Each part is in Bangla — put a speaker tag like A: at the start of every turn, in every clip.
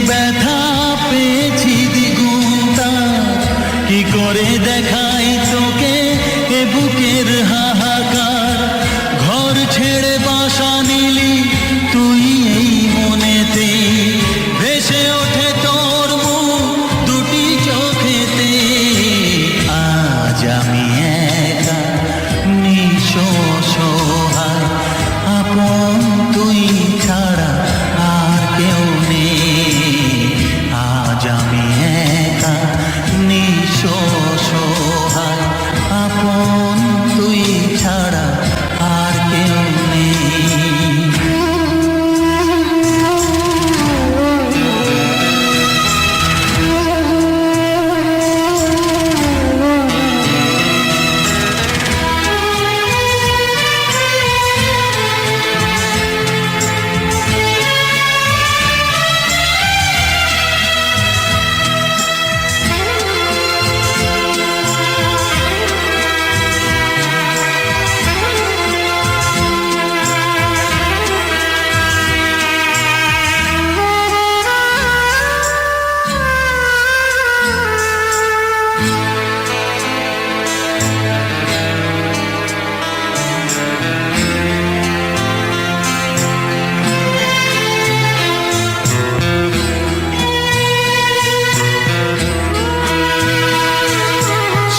A: ব্যথা পেয়েছি দ্বিগুণটা, কি করে দেখাই তোকে এ বুকের হাহাকার। ঘর ছেড়ে বাসা নিলি তুই এই মনেতে, ভেসে ওঠে তোর মুখ দুটি চোখেতে। আজ আমি একা নিঃস্ব সহায়, আপন তুই ছাড়া আর কেউ নেই। আজ আমি একা নিঃস্ব সহায়, আপন তুই ছাড়া আর কেউ নেই।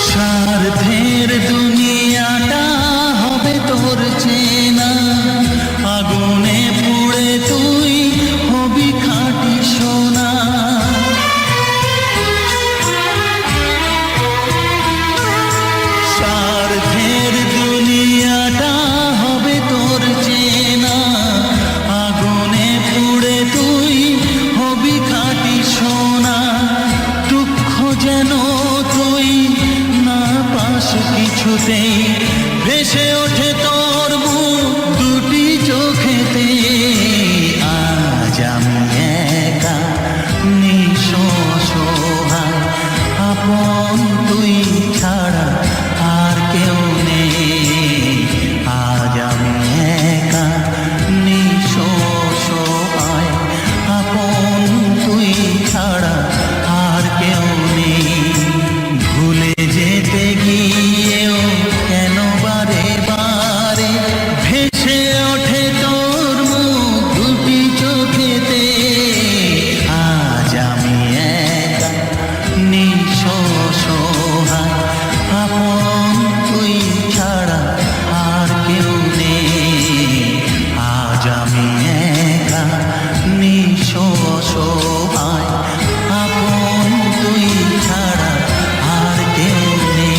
A: স্বার্থের দুনিয়াটা হবে তোর চেনা, আগুনে পুড়ে তুই হবি খাঁটি সোনা। স্বার্থের দুনিয়াটা হবে তোর চেনা, আগুনে পুড়ে তুই হবি খাঁটি সোনা। দুঃখ যেন তুই না পাস কিছুতেই, ভেসে ওঠে তোর মুখ দুটি চোখেতে। আজ আমি একা নিঃস্ব সহায়, আপন তুই ছাড়া আর কেউ নেই। আজ আমি একা নিঃস্ব সহায়, আপন তুই ছাড়া আর কেউ নেই। ভুলে যেতে গিয়েও কেন বারে বারে ভেসে ওঠে তোর মুখ দুটি চোখেতে। আজ আমি একা নিঃস্ব সহায়, আপন তুই ছাড়া আর কেউ নেই। আজ আমি একা নিঃস্ব সহায়, আপন তুই ছাড়া আর কেউ নেই।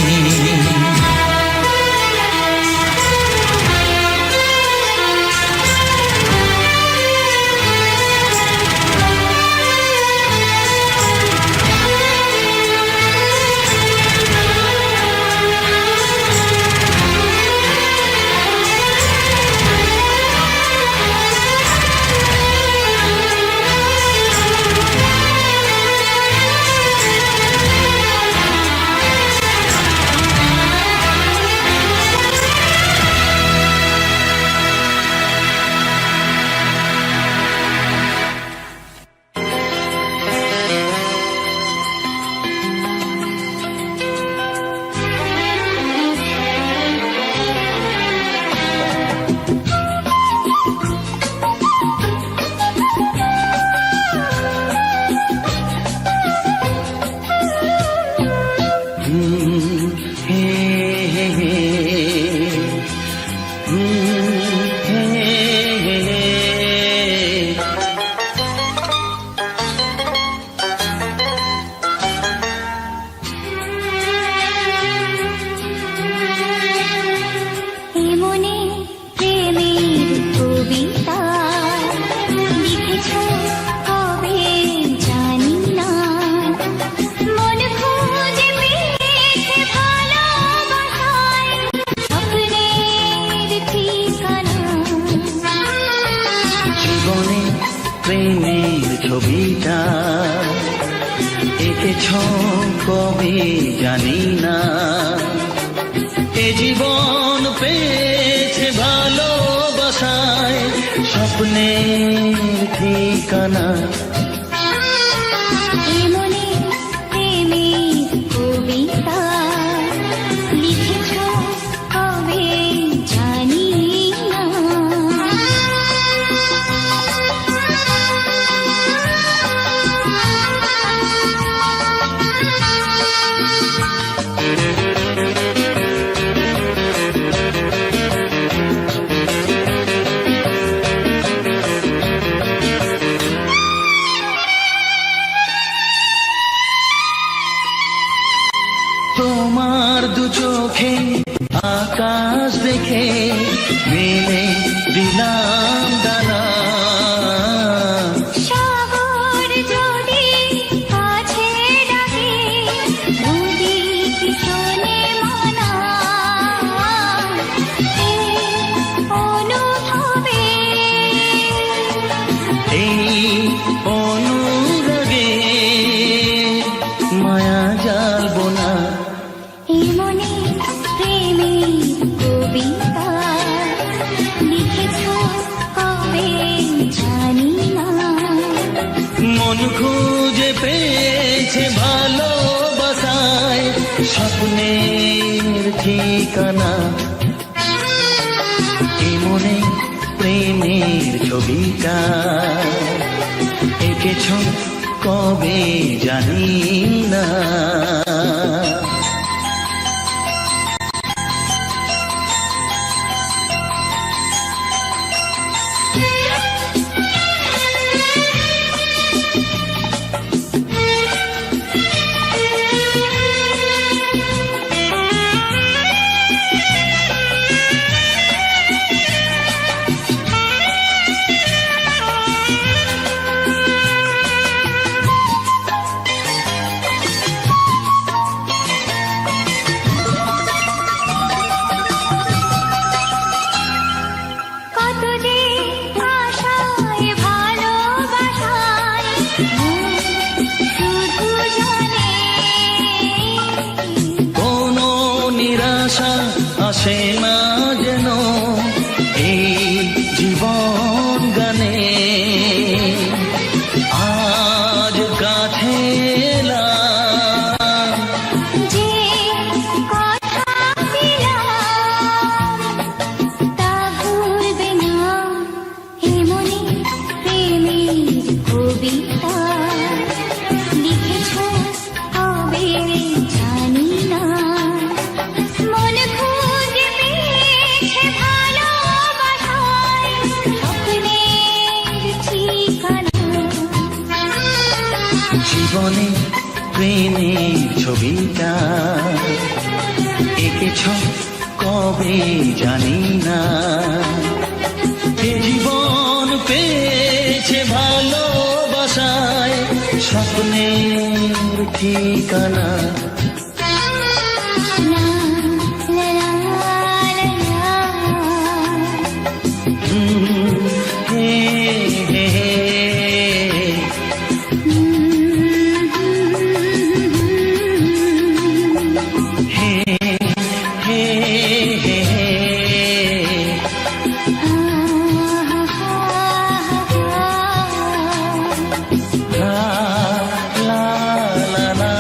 A: প্রেমের ছবিটা এঁকেছ কবে জানি না, এ জীবন পেয়েছে ভালোবাসায় স্বপ্নের ঠিকানা। দিলাম ডানা।
B: সাগর যদি কাছে ডাকে, নদী কি শোনে মানা? এই অনুভবে,
A: এই অনুরাগে মায়া জালবো না।
B: এই মনে প্রেমের কবিতা লিখেছ কবে জানি না।
A: মন খুঁজে পেয়েছে ভালোবাসায় স্বপ্নের ঠিকানা। এই মনে প্রেমের ছবিটা এঁকেছ কবে জানি না।
B: কত যে আশায় ভালোবাসায় শুধু জানে,
A: কোনো নিরাশা আসে না যেন এই জীবন গানে। আজ কাছে এলাম,
B: যে কথা দিলাম তা ভুলবে না। এ মনে প্রেমের কবিতা লিখেছ কবে জানি না। মন খুঁজে পেয়েছে ভালোবাসায় স্বপ্নের ঠিকানা।
A: জীবনে প্রেমের ছবিটা এঁকেছ কবে জানি না। এ জীবন পেয়েছে ভালোবাসায় স্বপ্নের ঠিকানা।
B: লা লা লা লা।
A: হে হে হে। হে হে হে হে। লা লা লা লা।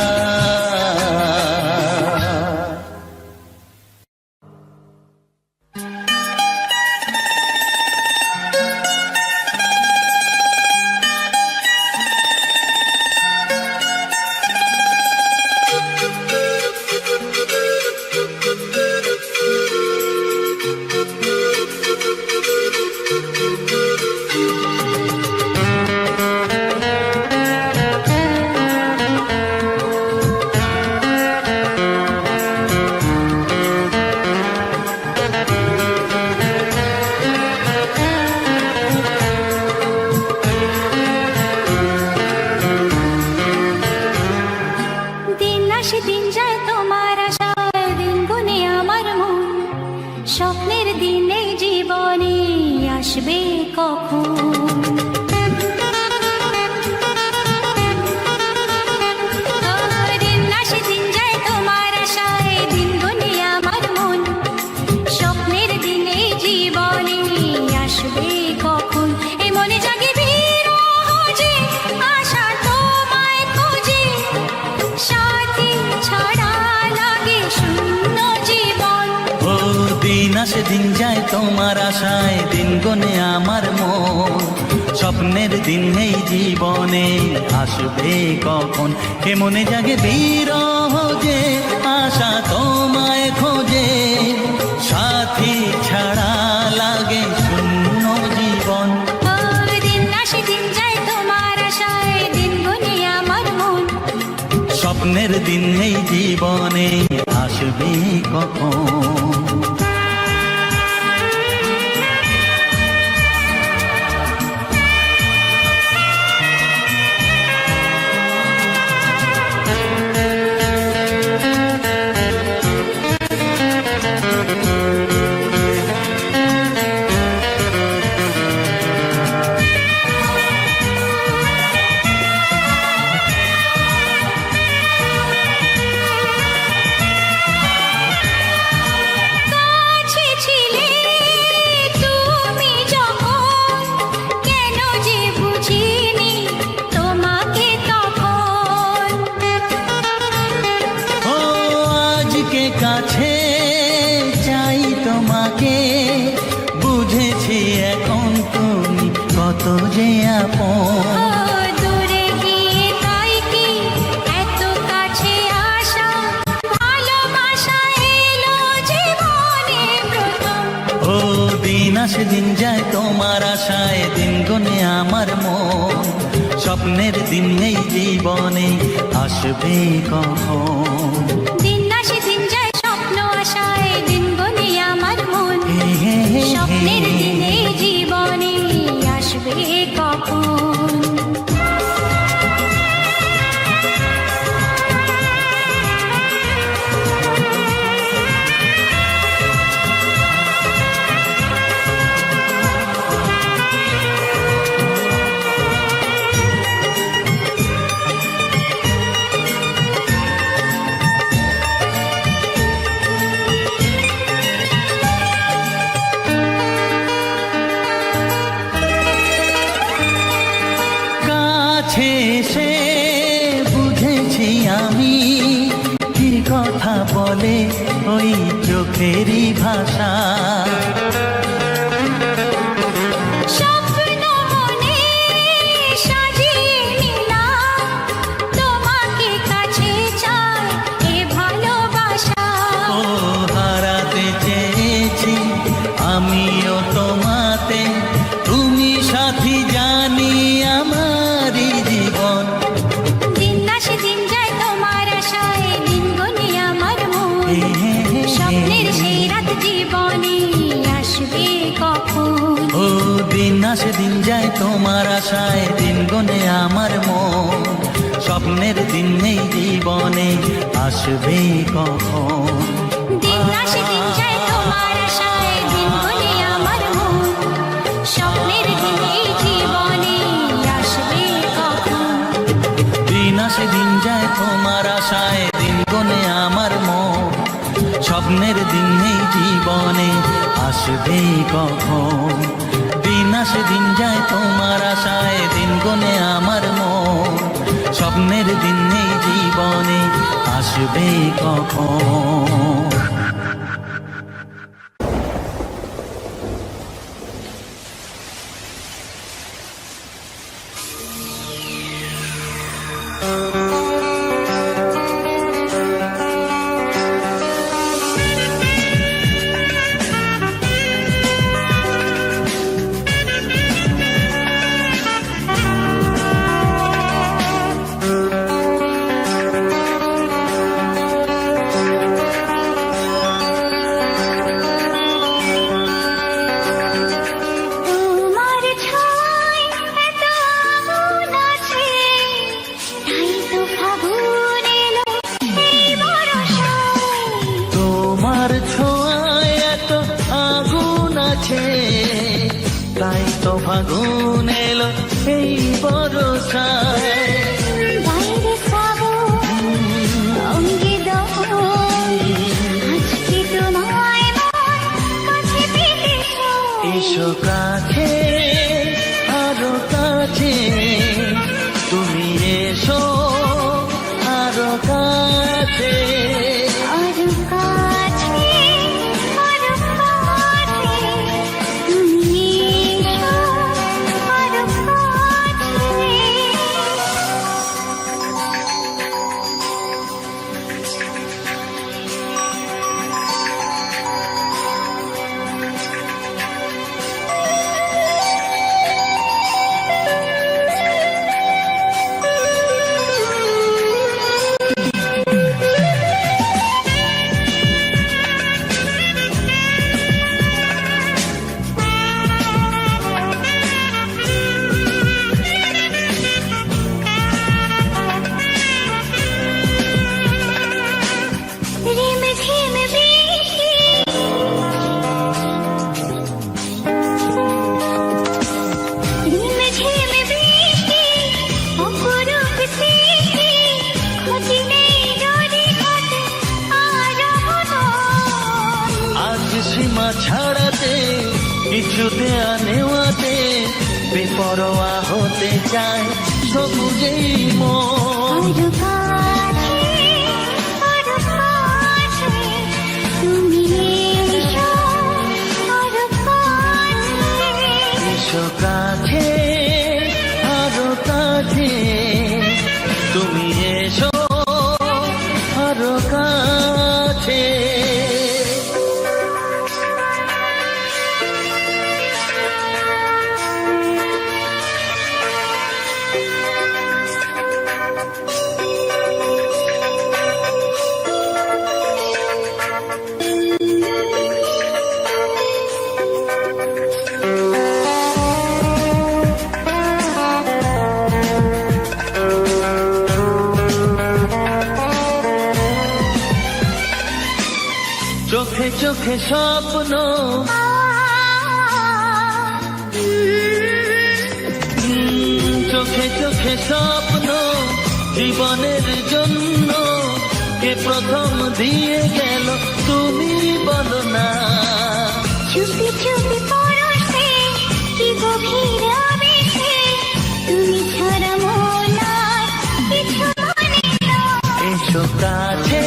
B: দিন আসে দিন যায় তোমার আশায়, দিন গুনে আমার মন। স্বপ্নের দিনে জীবনে আসবে কখন? দিন আসে দিন যায় তোমার আশায়, দিন গুনে আমার মন। স্বপ্নের দিনে জীবনে আসবে কখন? এ মনে জাগে বিরহ যে আশা তোমায় খোঁজে, সাথী ছাড়া লাগে শূন্য জীবন।
A: ও দিন আসে দিন যায় তোমার আশায়, দিন গনে আমার মন। স্বপ্নের দিন এই জীবনে আসবে কখন? কে মনে জাগে বিরহ যে আশা তোমায় খোঁজে, সাথী ছাড়া লাগে শূন্য জীবন।
B: ও দিন আসে দিন যায় তোমার আশায়, দিন গুনে আমার মন।
A: স্বপ্নের দিন এই জীবনে আসবে কখন? কত যে আপন।
B: ও দূরে গিয়ে তাই কি এত কাছে আসা, ভালোবাসা এলো জীবনে প্রথম।
A: ও দিন আসে দিন যায় তোমার আশায়, দিন গনে আমার মন। স্বপ্নের দিন এই জীবনে আসবে কখন?
B: দিন আসে দিন যায় স্বপ্ন আশায়, দিন গনে আমার মন।
A: হে হে হে
B: স্বপ্নের দিনে জীবনে আসবে কখন?
A: কাছে এসে বুঝেছি আমি কি কথা বলে ওই চোখেরই ভাষা।
B: স্বপ্ন মনে সাজিয়ে নিলাম, তোমাকে কাছে চাই এ ভালোবাসা।
A: ও হারাতে চেয়েছি আমিও তোমাতে, তুমি সাথী জানি আমারই জীবন।
B: দিন আসে দিন যায় তোমার আশায়, দিন গনে আমার মন।
A: হে হে হে
B: স্বপ্নের সেই রাত জীবনে আসবে কখন?
A: ও দিন আসে দিন যায় তোমার আশায়, দিন গনে আমার মন। স্বপ্নের দিন এই জীবনে আসবে কখন?
B: দিন আসে দিন যায় তোমার আশায়, দিন গনে আমার মন। স্বপ্নের দিন এই জীবনে আসবে কখন?
A: দিন আসে দিন যায় তোমার আশায়, দিন গনে আমার মন। স্বপ্নের দিন এই জীবনে আসবে কখন? দিন আসে দিন যায় তোমার আশায়, দিন গনে আমার মন। স্বপ্নের দিন এই জীবনে আসবে কখন?
B: তোমার ছোঁয়ায় এত আগুন আছে, তাই তো ফাগুন এলো এই বরষায়।
A: তোমার ছোঁয়ায় এত আগুন আছে, তাই তো ফাগুন এলো এই বরষায়।
B: বাইরে শ্রাবণ, অঙ্গে দহন, আজকে তোমায় মন কাছে পেতে চায়।
A: এসো কাছে, আরো কাছে, তুমি এসো আরো কাছে।
B: আরো কাছে, আরো কাছে, তুমি এসো আরো কাছে। রিমঝিম বৃষ্টি, রিমঝিম বৃষ্টি, অপরূপ সৃষ্টি, ক্ষতি নেই যদি ঘটে আরো নতুন।
A: আজ সীমা ছাড়াতে, কিছু দেয়া নেওয়াতে, বেপরোয়া হতে চায় সবুজেই মন।
B: আরো কাছে, আরো কাছে, তুমি এসো আরো কাছে।
A: এসো কাছে, চোখে স্বপ্ন, চোখে চোখে স্বপ্ন জীবনের জন্য কে প্রথম দিয়ে গেল তুমি বলো না।
B: চুপি চুপি পরশে কি গভীর আবেশে তুমি ছাড়া মন আর কিছু মানে না।
A: এসো কাছে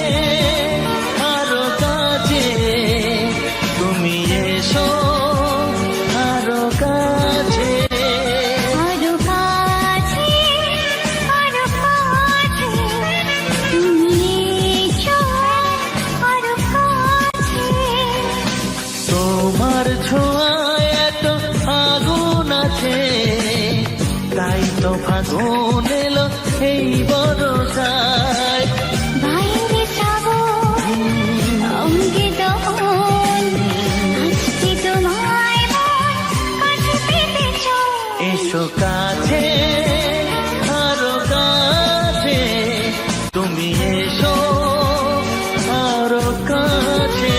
A: আরো কাছে, তুমি এসো আরো কাছে।
B: আরো কাছে আরো কাছে তুমি এসো আরো কাছে।
A: তোমার ছোঁয়ায় এত আগুন আছে, তাই তো ফাগুন এলো এই বরসায়।
B: বাইরে শ্রাবণ অঙ্গে দহন আজকে তোমায় মন কাছে পেতে চায়।
A: এসো কাছে আরো কাছে, তুমি এসো আরো কাছে।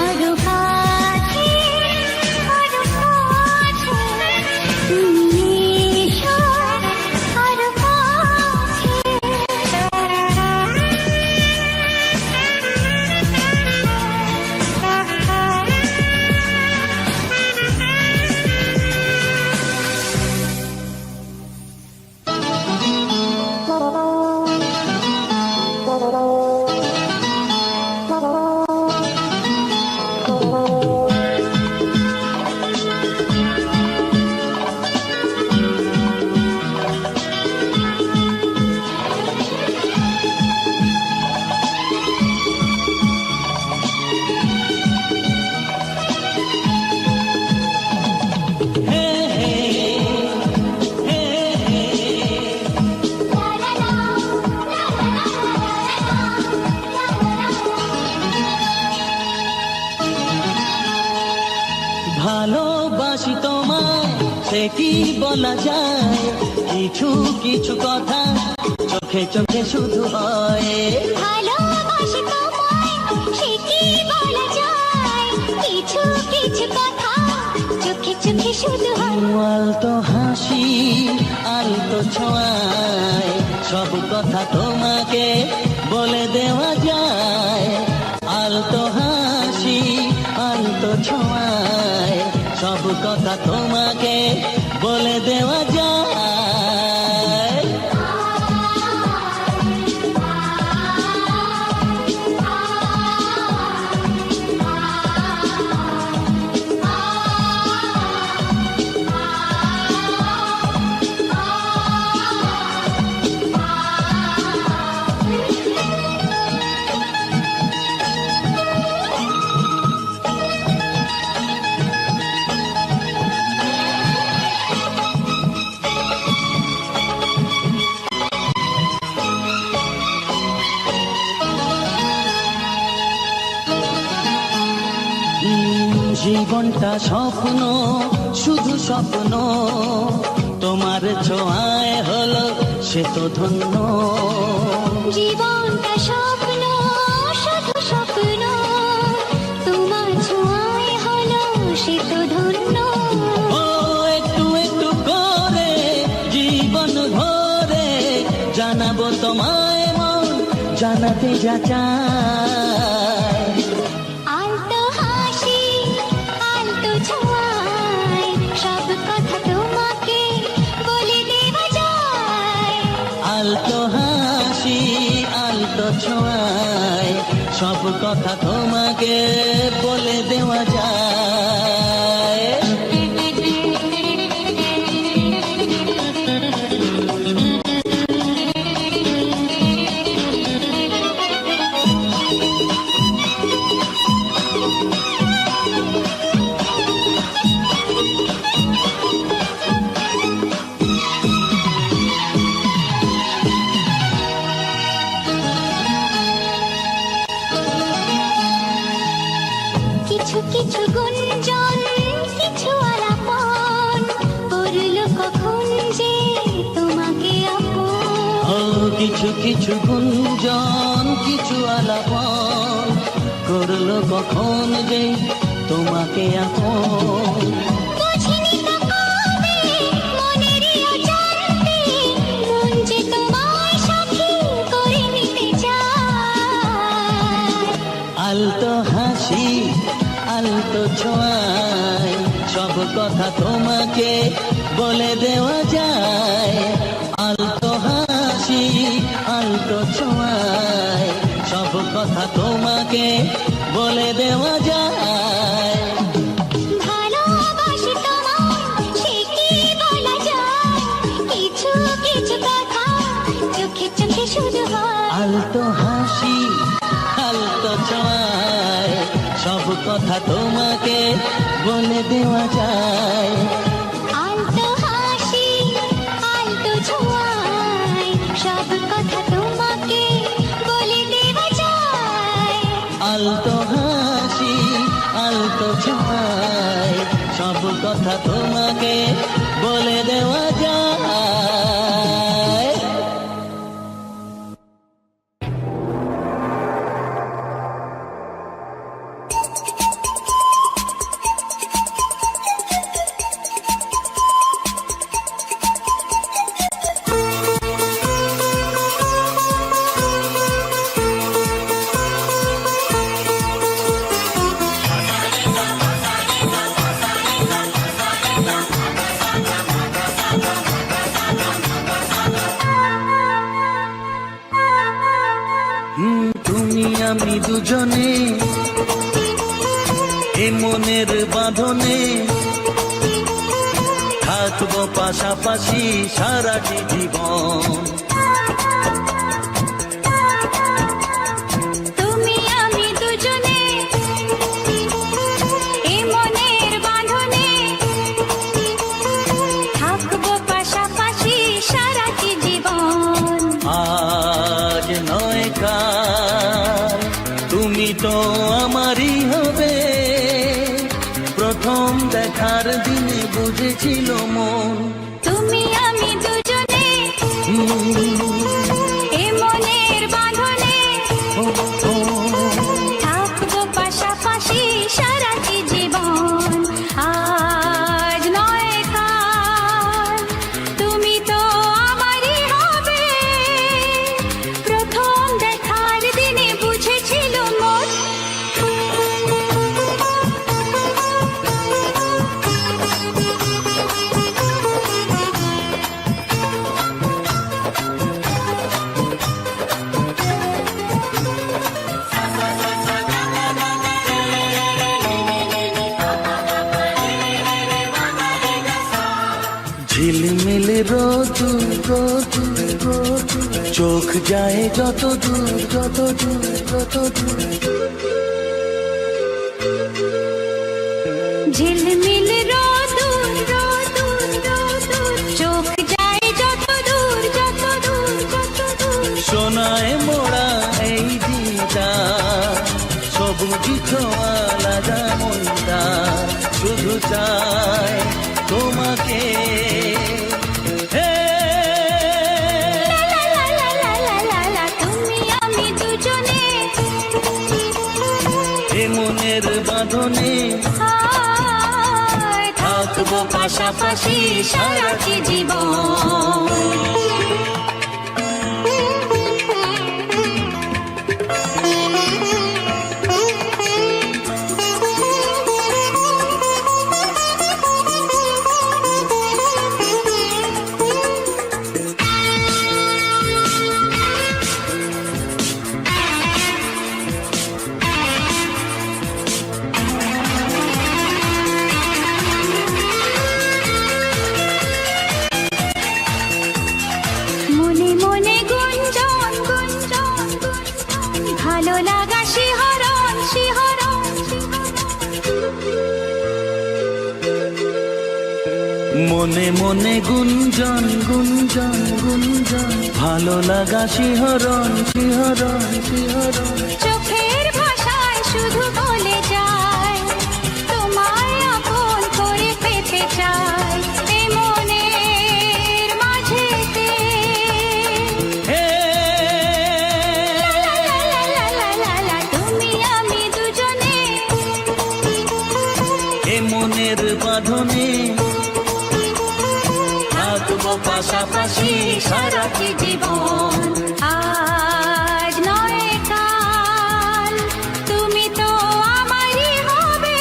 B: আরো কাছে আরো কাছে তুমি এসো আরো
A: ভালোবাসি তোমায় সে কি বলা যায়, কিছু কিছু কথা চোখে চোখে শুধু হয়।
B: ভালোবাসি তোমায় সে কি বলা যায়, কিছু কিছু কথা চোখে চোখে শুধু হয়।
A: আলতো হাসি আলতো ছোঁয়ায় সব কথা তোমাকে বলে দেওয়া যায়। আলতো হাসি আলতো ছোঁয়ায় সব কথা তোমাকে বলে দেওয়া যায়। জীবনটা স্বপ্ন শুধু স্বপ্ন, তোমার ছোঁয়ায় হলো সে তো ধন্য।
B: জীবনটা স্বপ্ন শুধু স্বপ্ন, তোমার ছোঁয়ায় হলো সে তো ধন্য।
A: ও একটু একটু করে জীবন ভরে জানাবো তোমায় মন জানাতে যা চায়।
B: আলতো হাসি আলতো ছোঁয়ায় সব কথা তোমাকে বলে দেওয়া যায়।
A: আলতো হাসি আলতো ছোঁয়ায় সব কথা তোমাকে বলে দেওয়া যায়।
B: কিছু কিছু গুণ
A: কিছু কিছু গুঞ্জন কিছু আলাপন করলো কখন যে তোমাকে আপন।
B: বুঝিনি তো কবে মনেরই অজান্তে মন যে তোমায় সাথী করে নিতে চায়।
A: আলতো হাসি আলতো ছোঁয়ায় সব কথা তোমাকে বলে দেওয়া যায়। আলতো হাসি আলতো ছোঁয়ায় সব কথা তোমাকে বলে দেওয়া যায়।
B: ভালোবাসি তোমায় সে কি বলা যায়, কিছু কিছু কথা চোখে চোখে শুধু হয়।
A: আলতো হাসি আলতো ছোঁয়ায় সব কথা তোমাকে বলে দেওয়া যায়।
B: আলতো হাসি আলতো ছোঁয়ায় সব কথা তোমাকে বলে দেওয়া যায়।
A: আলতো হাসি আলতো ছোঁয়ায় সব কথা তোমাকে বলে দেওয়া যায়। তুমি আমি দুজনে এ মনের বাঁধনে থাকবো পাশাপাশি সারাটি জীবন।
B: তুমি আমি দুজনে এ মনের বাঁধনে থাকবো পাশাপাশি সারাটি জীবন।
A: আজ নয় কাল তুমি তো আমারই হবে, প্রথম দেখার দিনে বুঝেছিল মন।
B: তুমি আমি দুজনে এ মনের বাঁধনে থাকবো পাশাপাশি সারাটি জীবন। আজ নয় কাল তুমি তো আমারই হবে, প্রথম দেখার দিনে বুঝেছিল মন।
A: ঝিলমিল রোদুর রোদুর রোদুর চোখ যায় যত দূর যত দূর যত দূর।
B: ঝিলমিল রোদুর রোদুর রোদুর চোখ যায় যত দূর যত দূর যত দূর।
A: সোনায় মোড়া এই দিদা সবুজি ছোঁয়ালা মনটা শুধু চায় তোমাকে।
B: লা লা লা লা লা লা লা, তুমি আমি দুজনে
A: এ মনের বাঁধনে
B: থাকবো পাশাপাশি সারাটি জীবন। মনে মনে গুঞ্জন গুঞ্জন গুঞ্জন ভালো লাগা শিহরণ শিহরণ
A: মনে মনে গুঞ্জন গুঞ্জন গুঞ্জন ভালো লাগা শিহরণ শিহরণ শিহরণ।
B: চোখের ভাষায় শুধু বলে যায় তোমায় আপন করে পেতে চাই এ মনের মাঝেতে।
A: হে পাশাপাশি
B: সারাটি জীবন। আজ নয় কাল তুমি তো আমারই হবে,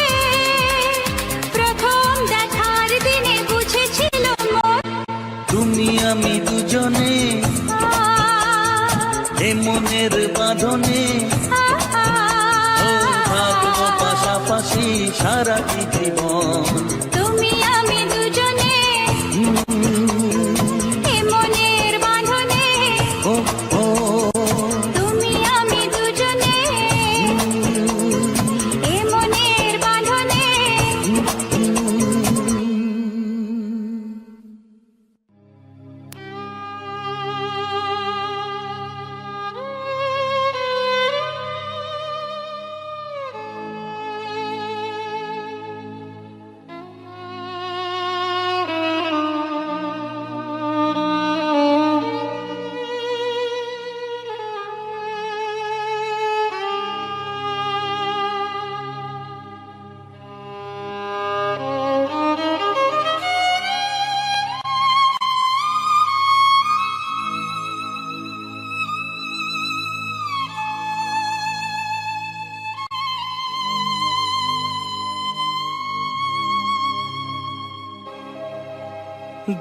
B: প্রথম দেখার দিনে বুঝেছিল মন।
A: তুমি আমি দুজনে এ মনের বাঁধনে, ও থাকবো পাশাপাশি সারাটি জীবন।
B: তুমি আমি দুজনে এ মনের বাঁধনে,
A: ও ও
B: তুমি আমি দুজনে এ মনের বাঁধনে।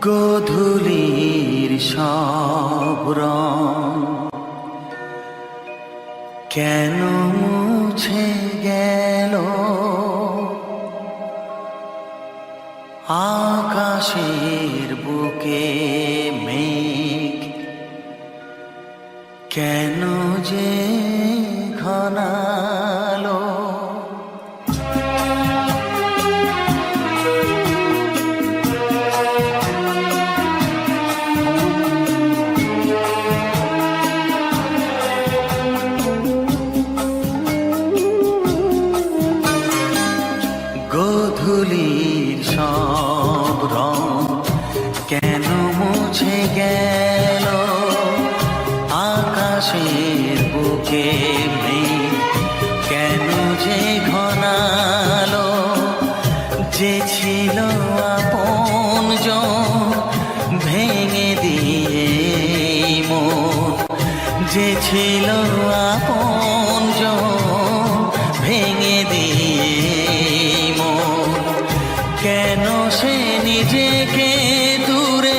A: গোধূলির সব রং কেন মুছে গেল, আকাশের বুকে মেঘ কেন যে ঘনালো। গোধূলির সব রং কেন মুছে গেল, আকাশের বুকে মেঘ কেন যে ঘনালো। যে ছিল আপনজন ভেঙে দিয়ে মন, যে ছিল আপনজন ভেঙে দিয়ে মন, কেন সে নিজেকে দূরে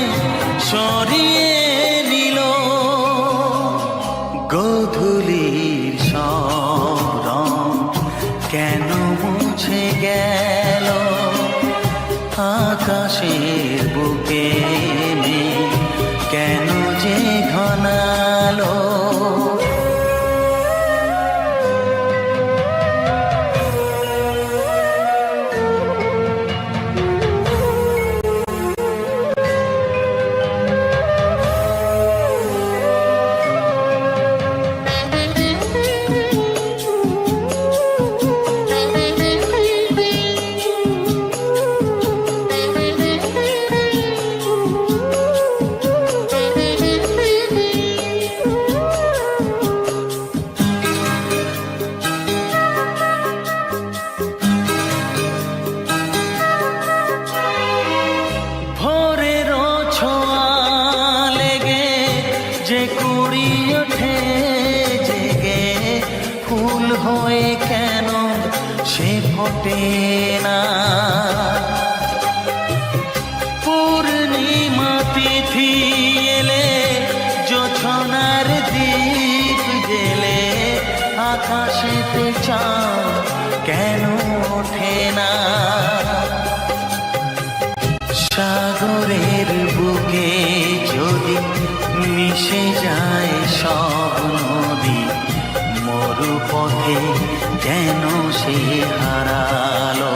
A: সরিয়ে নিল। গোধূলির সব রং কেন মুছে গেল, আকাশের বুকে মেঘ কেন যে ঘনালো। হয়ে কেন সে ফোটে না, পূর্ণিমা তিথি এলে জোছনার দীপ জেলে আকাশেতে চাঁদ কেন ওঠে না। সাগরের বুকে যদি মিশে যায় সব নদী, মরুপথে কেন সে হারালো।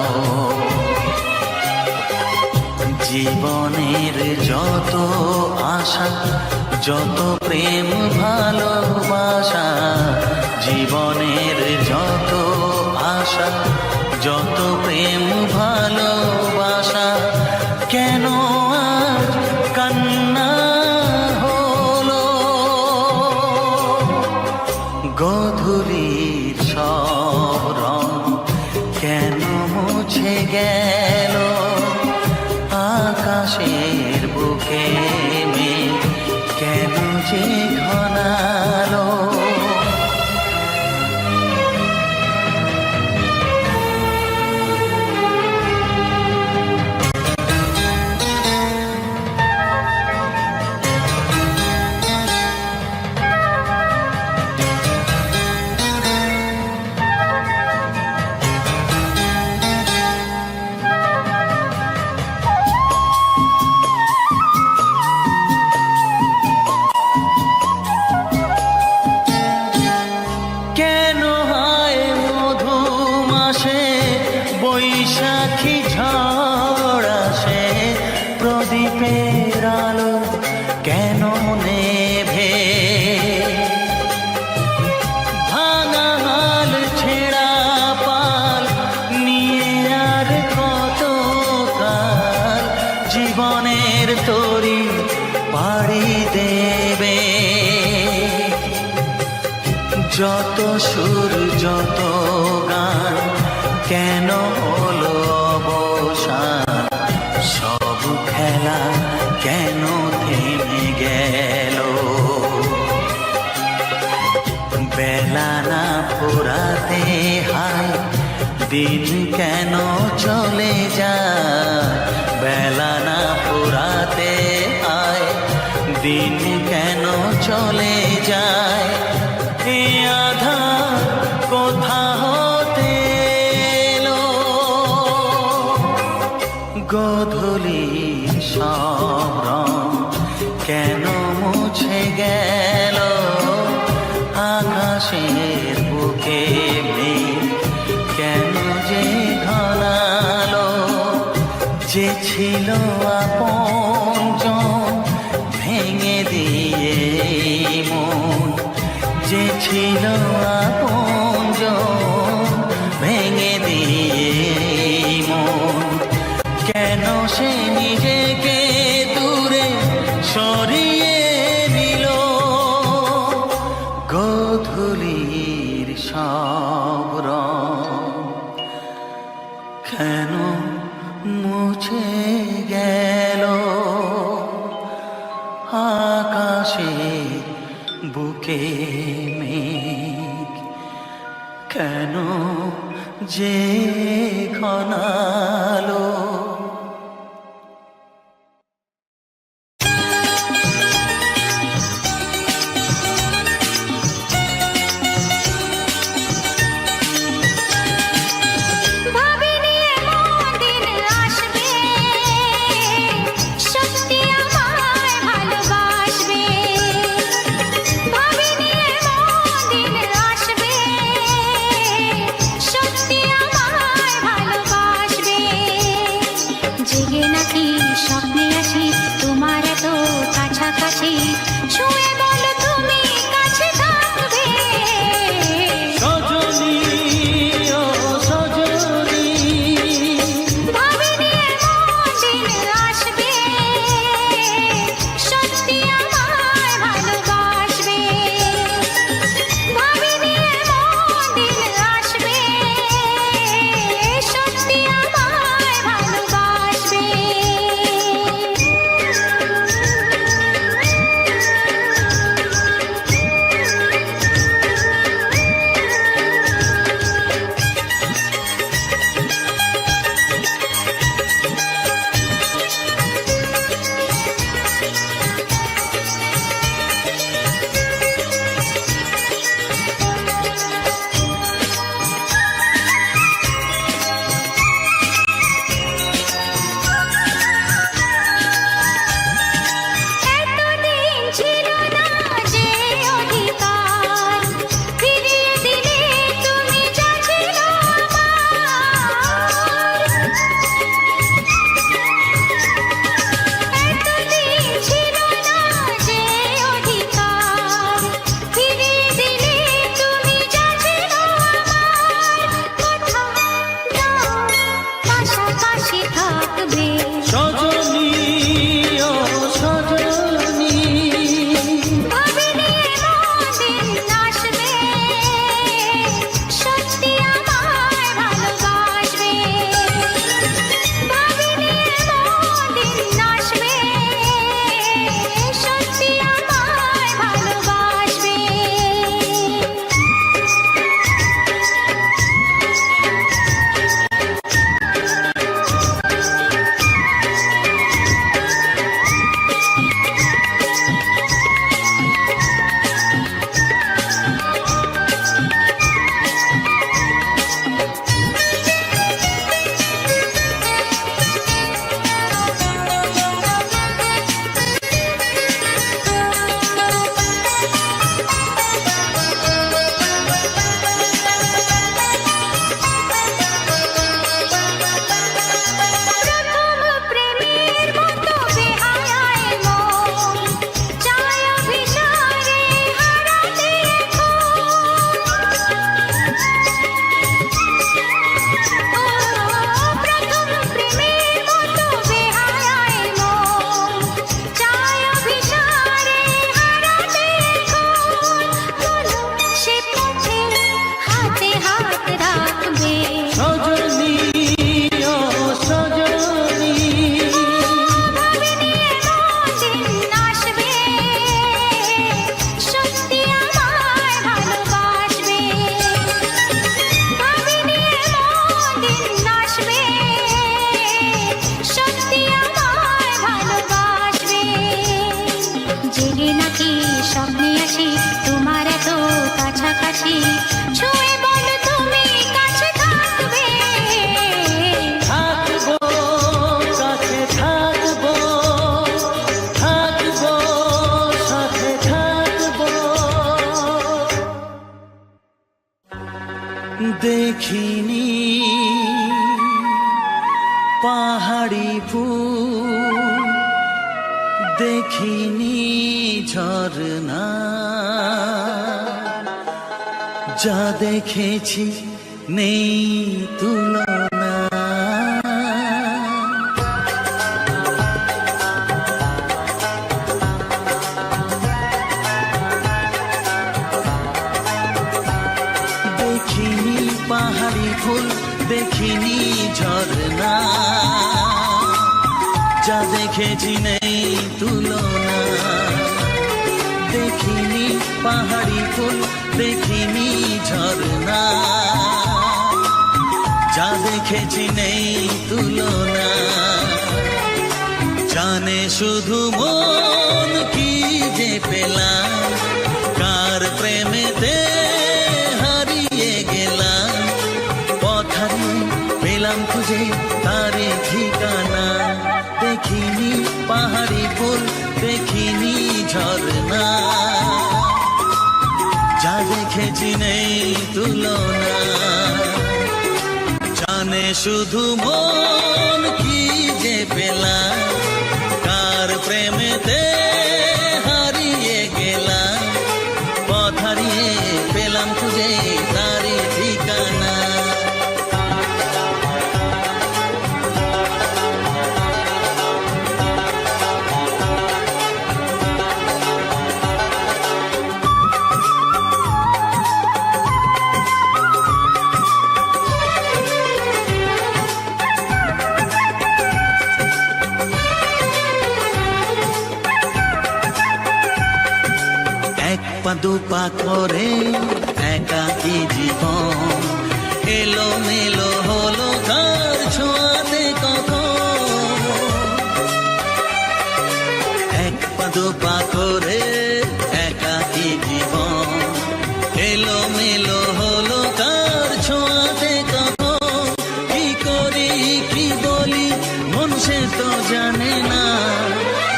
A: জীবনের যত আশা যত প্রেম ভালোবাসা, জীবনের যত আশা যত প্রেম ভালোবাসা, কেন আজ কান্না হলো। গোধূলির সব রং কেন মুছে গেল, আকাশের বুকে যে ঘনালো। কেন হয় মধুমাসে বৈশাখী ঝড় আসে, প্রদীপের আলো কেন নেভে, ভাঙা হাল ছেঁড়া পাল নিয়ে আর কত কাল জীবনের তরি পাড়ি দেবে। যত সুর যত গান কেন হলো অবসান, সব খেলা কেন থেমে গেল। বেলা না ফুরাতে হায় দিন কেন চলে যায়, বেলা না ফুরাতে হায় দিন কেন চলে যায়। এ আধার কোথা হতে এলো, গোধূলির সব রং কেন মুছে গেল। আকাশের বুকে মেঘ কেন যে ঘনালো, যে ছিল আপনজন ভেঙে দিয়ে মন, যে ছিল আপনজন ভেঙে দিয়ে মন, কেন সে নিজেকে দূরে সরিয়ে নিল। গোধূলির সব রং কেন মুছে গেল। আকাশের বুকে মেঘ কেন যে ঘনালো।
B: ভাবিনি এমন দিন আসবে, সত্যি আমায় ভালোবাসবে। ভাবিনি এমন দিন আসবে, সত্যি আমায় ভালোবাসবে।
A: দেখিনি ঝরনা, যা দেখেছি নেই তুলনা। দেখিনি পাহাড়ি ফুল, দেখিনি ঝরনা, যা দেখেছি নেই তুলনা। দেখিনি পাহাড়ি ফুল, দেখিনি ঝরনা, যা দেখেছি নেই তুলনা। জানে শুধু মন কি যে পেলাম, কার প্রেমেতে হারিয়ে গেলাম। পথ হারিয়ে পেলাম খুঁজে তারে ঠিকানা। দেখিনি পাহাড়ি ফুল, দেখিনি ঝরনা, যা দেখেছি নেই তুলনা। জানে শুধু মন কি যে পেলাম, কার প্রেমেতে হারিয়ে গেলাম। পথ হারিয়ে পেলাম খুঁজে তারে ঠিকানা। এক পা দুপা করে একাকী জীবন, এলো মেলো হলো কার ছোঁয়াতে কখন। এক পা দুপা করে একাকী জীবন, এলো মেলো হলো কার ছোঁয়াতে কখন। কি করি কি বলি মন সে তো জানে না,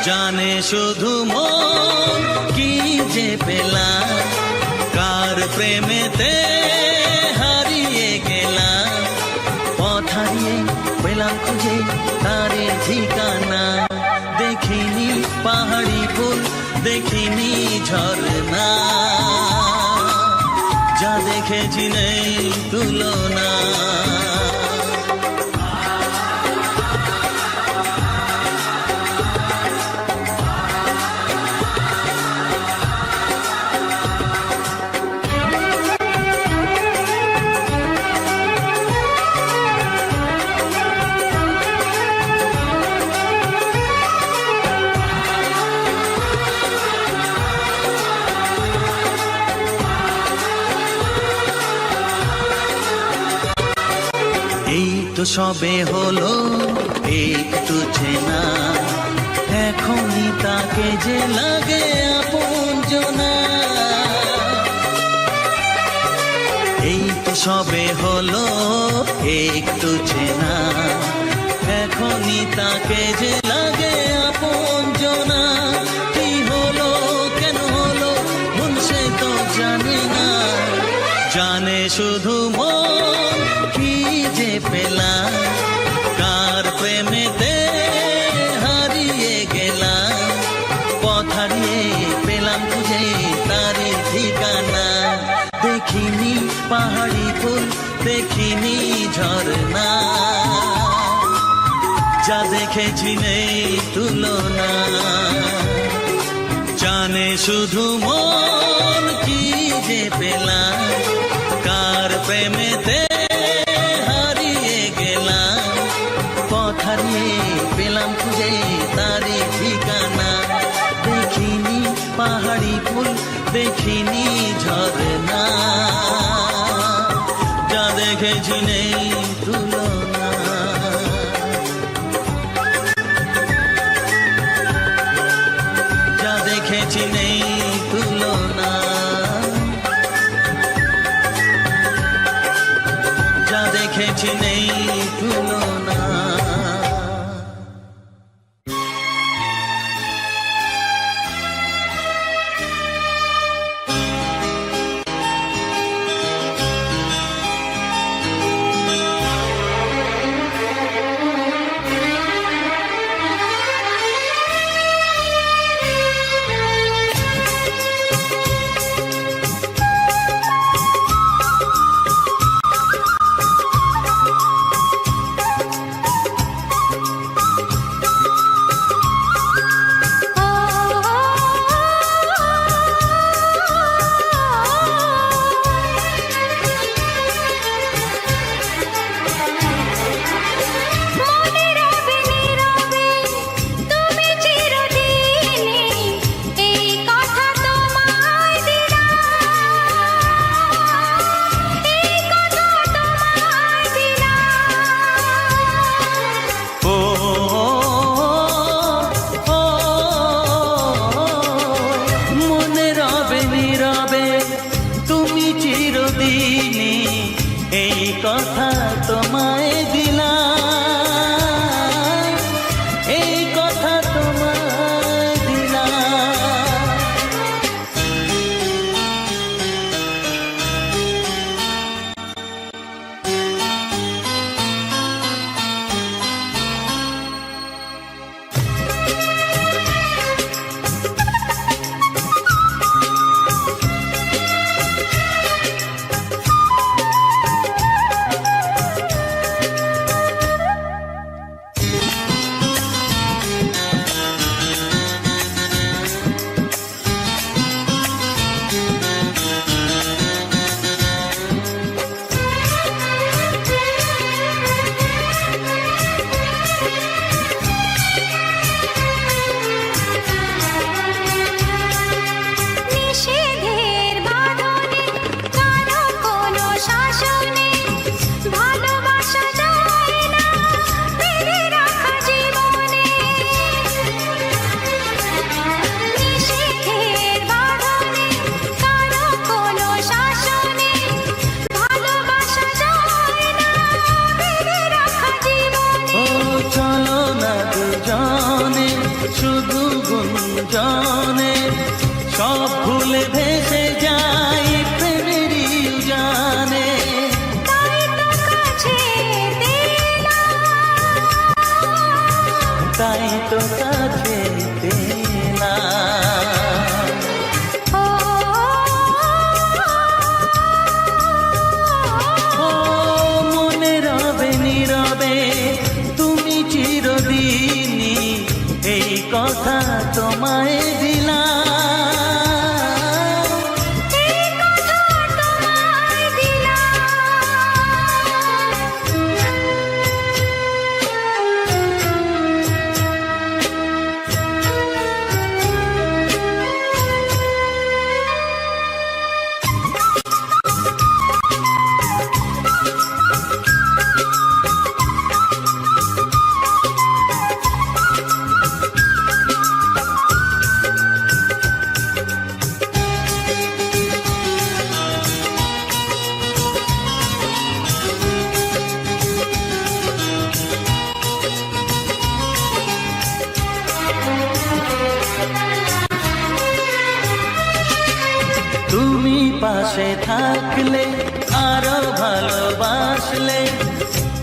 A: জানে শুধু মন কি যে পেলাম, কার প্রেমেতে হারিয়ে গেলাম। পথ হারিয়ে পেলাম খুঁজে তারে ঠিকানা। দেখিনি পাহাড়ি ফুল, দেখিনি ঝরনা, যা দেখেছি নেই তুলনা। এই তো সবে হলো একটু চেনা, এখনই তাকে যে লাগে আপনজনা। এই তো সবে হলো একটু চেনা, এখনই তাকে যে লাগে আপনজনা। কি হলো কেন হলো মন সে তো জানে না, জানে শুধু মন কি যে পেলাম, কার প্রেমেতে হারিয়ে গেলাম। পথ হারিয়ে পেলাম খুঁজে তারে ঠিকানা। দেখিনি পাহাড়ি ফুল, দেখিনি ঝরনা, যা দেখেছি নেই তুলনা। জানে শুধু মন কি যে পেলাম, কার প্রেমেতে হারিয়ে গেলাম। পথ হারিয়ে পেলাম খুঁজে তারে ঠিকানা। দেখিনি পাহাড়ি ফুল, দেখিনি ঝরনা, যা দেখেছি নেই তুলনা। যা দেখেছি নেই তুলনা, যা দেখেছি নেই তুলনা। শুধু গুঞ্জনে সব ভুলে ভেসে যাই প্রেমেরই জানে।
B: তাই তো কাছে
A: তাই তো কাছে পেলাম। ও মনে রবে নীরবে তুমি চিরদিনই, এই কথা তোমায় দিলাম। তুমি পাশে থাকলে আরো ভালোবাসলে,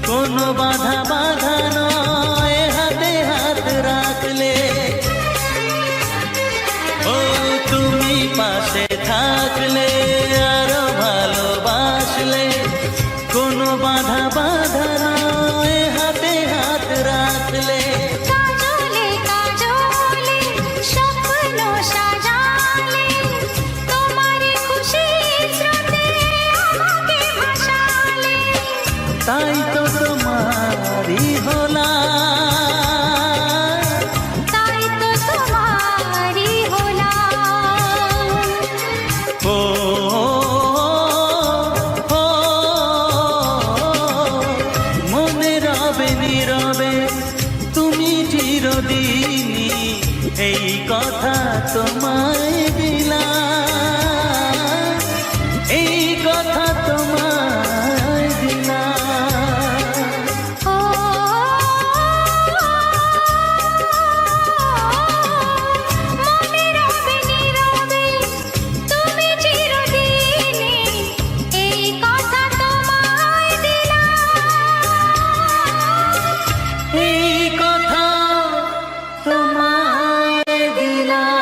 A: কোনো বাধা বাধা নয় হাতে হাত রাখলে। ও তুমি পাশে থাকলে আরো ভালোবাসলে, কোনো বাধা বাধা নয় হাতে হাত রাখলে।
B: কাজলে কাজলে স্বপ্ন সাজালে, তোমার খুশির স্রোতে আমাকে ভাসালে।
A: তাই তো তোমারই হলাম,
B: তাই তো তোমারই হলাম।
A: ও মনে রবে নীরবে তুমি চিরদিনই, এই কথা তোমায় দিলাম, এই কথা তোমায় দিলাম।
B: ও মনে রবে নীরবে তুমি চিরদিনই, এই কথা তোমায় দিলাম,
A: এই কথা তোমায় দিলাম।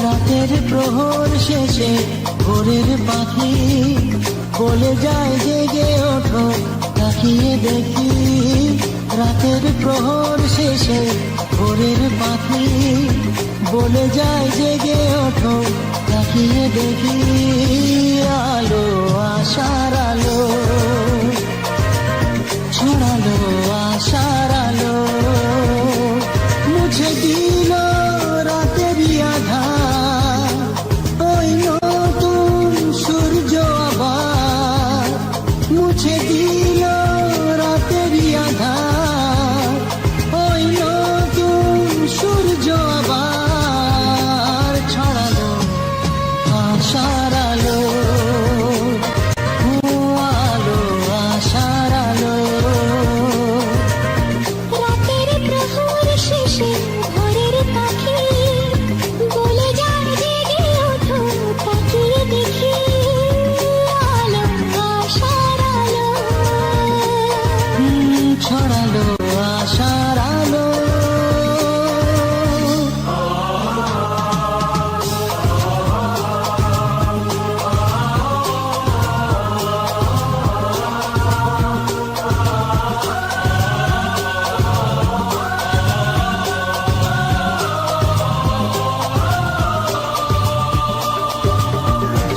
C: রাতের প্রহর শেষে ভোরের পাখি বলে যায় জেগে ওঠো, তাকিয়ে দেখি। রাতের প্রহর শেষে ভোরের পাখি বলে যায় জেগে ওঠো, তাকিয়ে দেখি। আলো আশার আলো ছড়ালো, আশার আলো মুছে দিল রাতেরই আধার। ওই নতুন সূর্য আবার মুছে দিল রাতেরই আধার। ওই নতুন সূর্য আবার ছড়ালো আশার আলো। ও আলো আশার আলো।
B: রাতের প্রহর শেষে ভোরের পাখি বলে যায় জেগে ওঠো, তাকিয়ে দেখি। আলো আশার আলো।
C: ছড়ালো আশার আলো।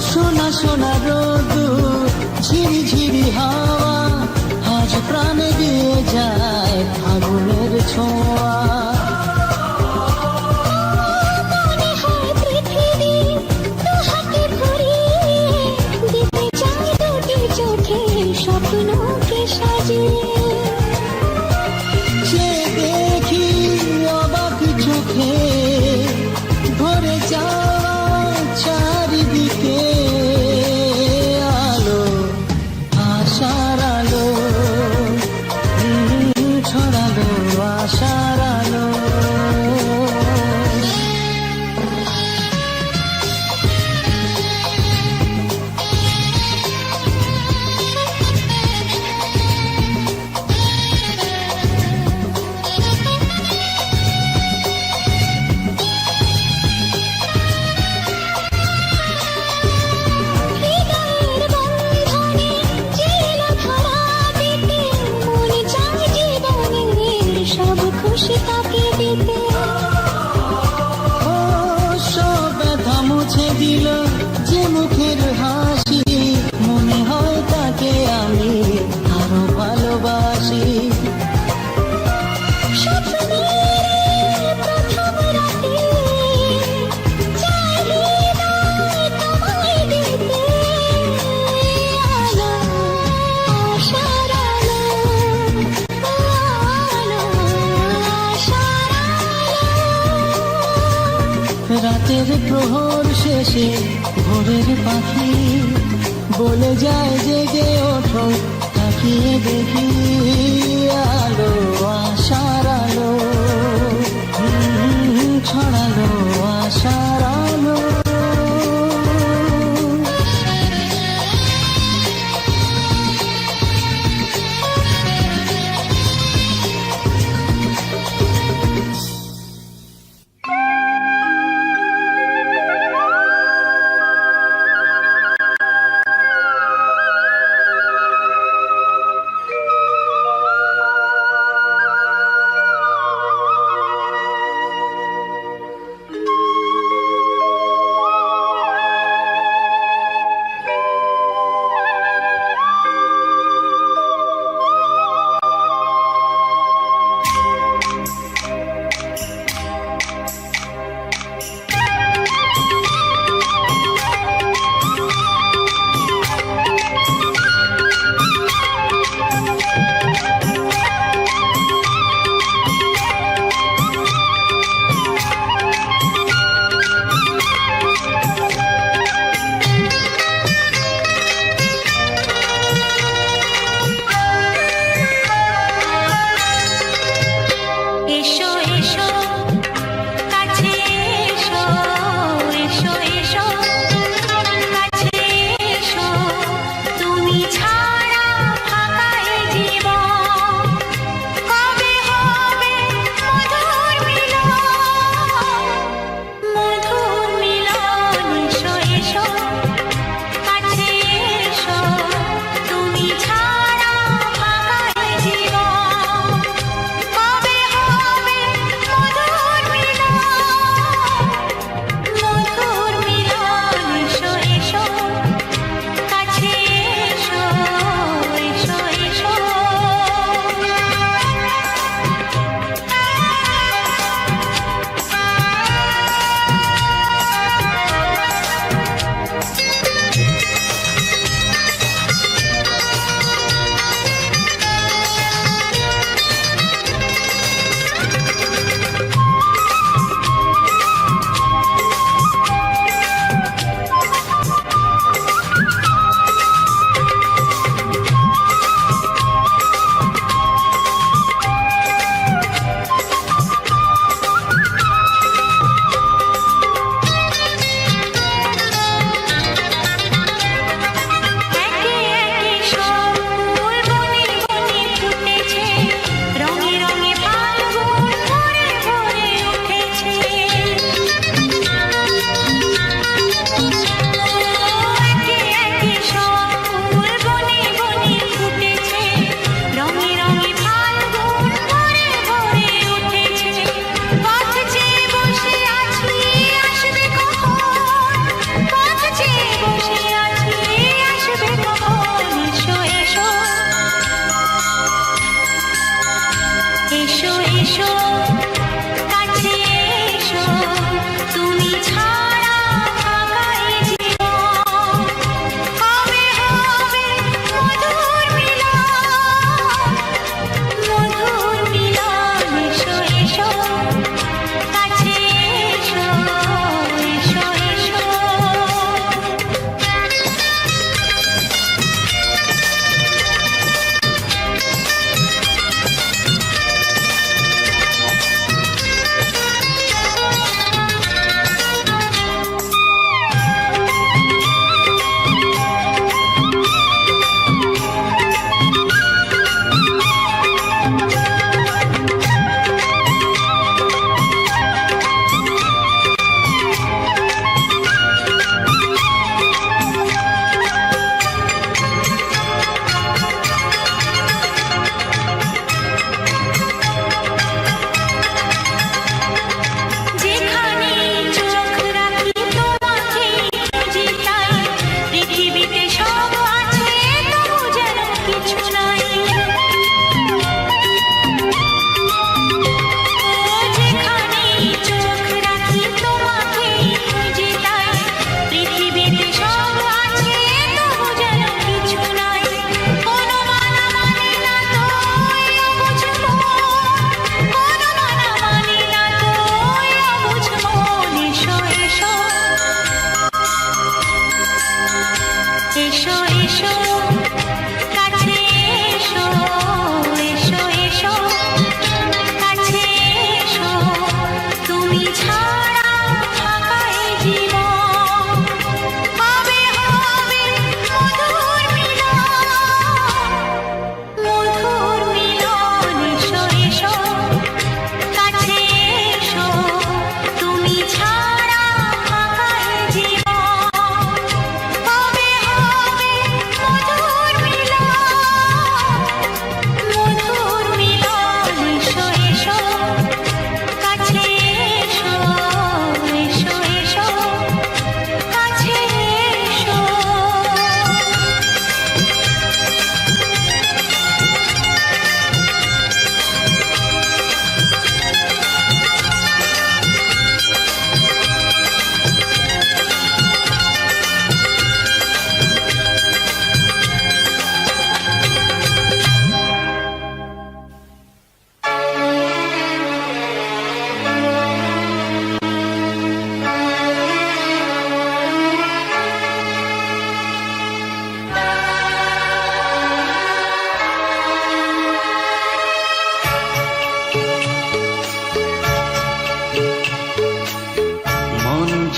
C: সোনা সোনা রোদ ঝিরি ঝিরি হাওয়া আজ প্রাণে দিয়ে যায় ফাগুনের ছোঁয়া।
B: মনে হয় পৃথিবী দুহাতে ভরিয়ে দিতে চাই দুটি চোখে স্বপ্নকে সাজিয়ে।
C: যে দেখি অবাক চোখে রাতের প্রহর শেষে ভোরের পাখি বলে যায় জেগে ওঠো, তাকিয়ে দেখি আলো, আশার আলো, ছড়ালো আশার আলো।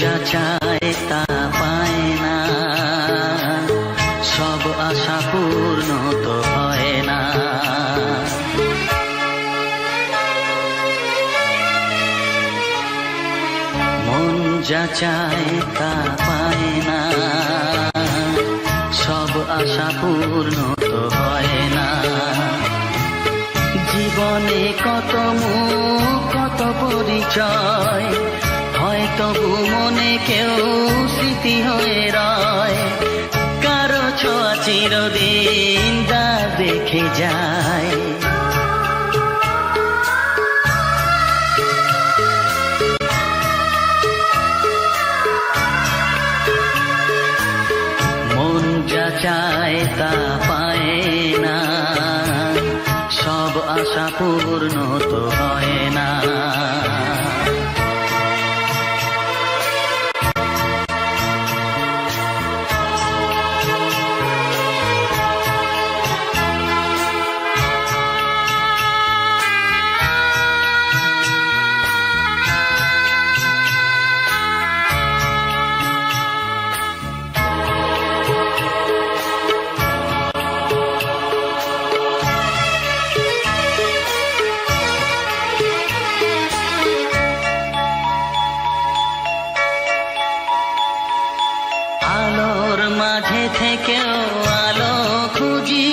A: যা চায় তা পায় না, সব আশা পূর্ণ তো হয় না। মন যা চায় তা পায় না, সব আশা পূর্ণ তো হয় না। জীবনে কত মুখ কত পরিচয়, হয়তো মনে কেউ স্মৃতি হয়ে রয়। কারো ছোঁয়া চিরদিন দাগ রেখে যায়। মন যা চায় তা পায় না, সব আশা পূর্ণ তো হয় না। আলোর মাঝে থেকেও আলো খুঁজি,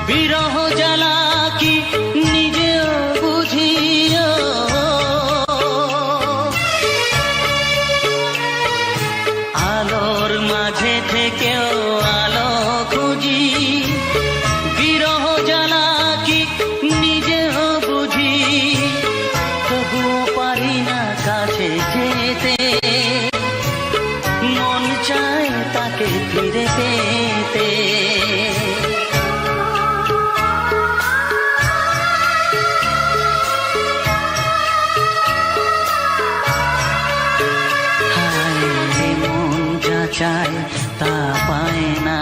A: বিরহ জ্বালা কি নিজেও বুঝি। আলোর মাঝে থেকেও আলো খুঁজি, বিরহ জ্বালা কি নিজেও বুঝি। তবুও পারি না কাছে যেতে, মন চায় তাকে ফিরে পেতে। হায় মন যা চায় তা পায় না,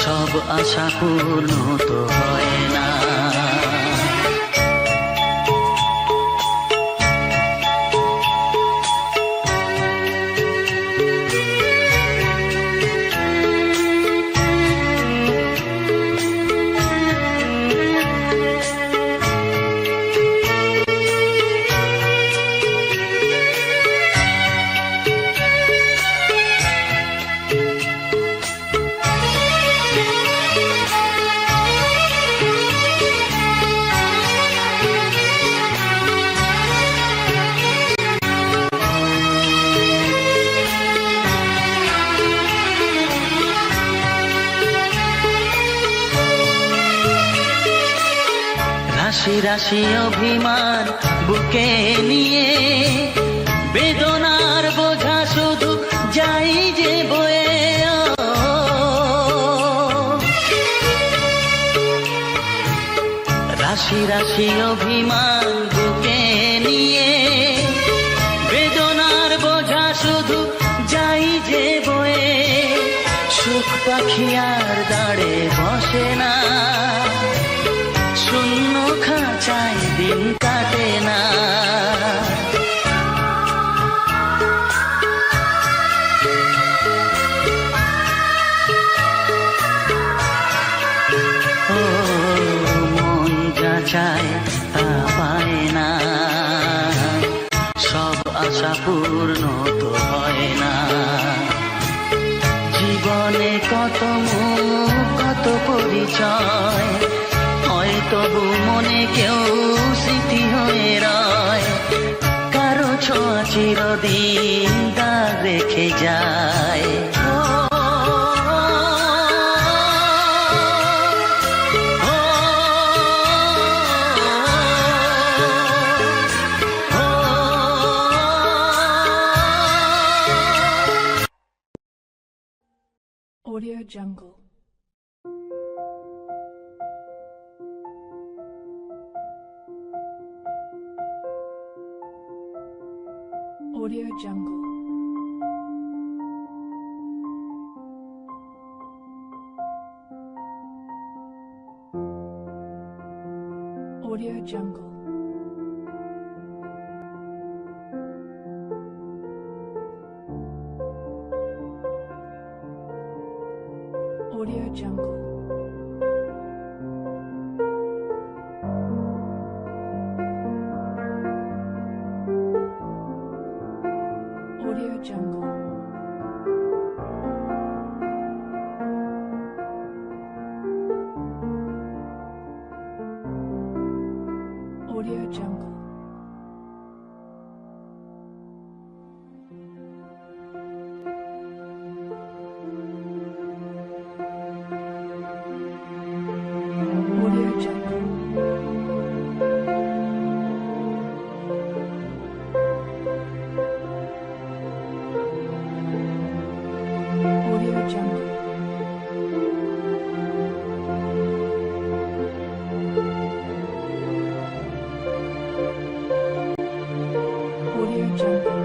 A: সব আশা পূর্ণ তো হয় না। রাশি রাশি অভিমান বুকে নিয়ে, বেদনার বোঝা শুধু যাই যে বয়ে। রাশি রাশি অভিমান বুকে নিয়ে, বেদনার বোঝা শুধু যাই যে বয়ে। সুখ পাখি আর দাঁড়ে বসে না, শূন্য খাঁচায় দিন কাটে না। ও মন যা চায় তা পায় না, সব আশা পূর্ণ তো হয় না। জীবনে কত মুখ কত পরিচয়, তবু মনে কেউ স্মৃতি হয়ে রয়। কারো ছোঁয়া চিরদিন দাগ রেখে যায়।
D: Audio Jungle. Audio Jungle. Audio Jungle. Audio Jungle. Audio Jungle. Audio Jungle. Audio Jungle. Audio Jungle. Audio Jungle. Audio Jungle.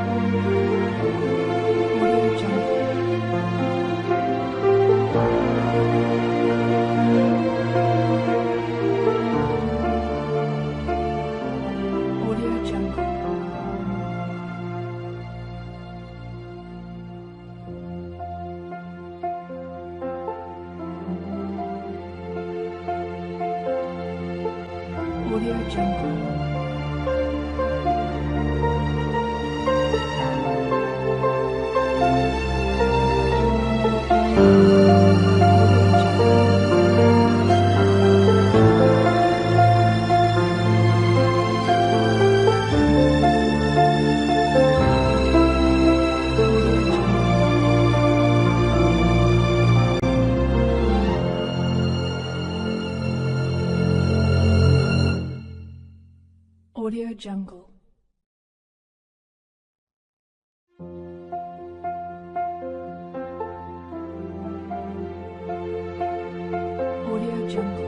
D: Audio Jungle. Audio Jungle. Audio Jungle. Audio Jungle.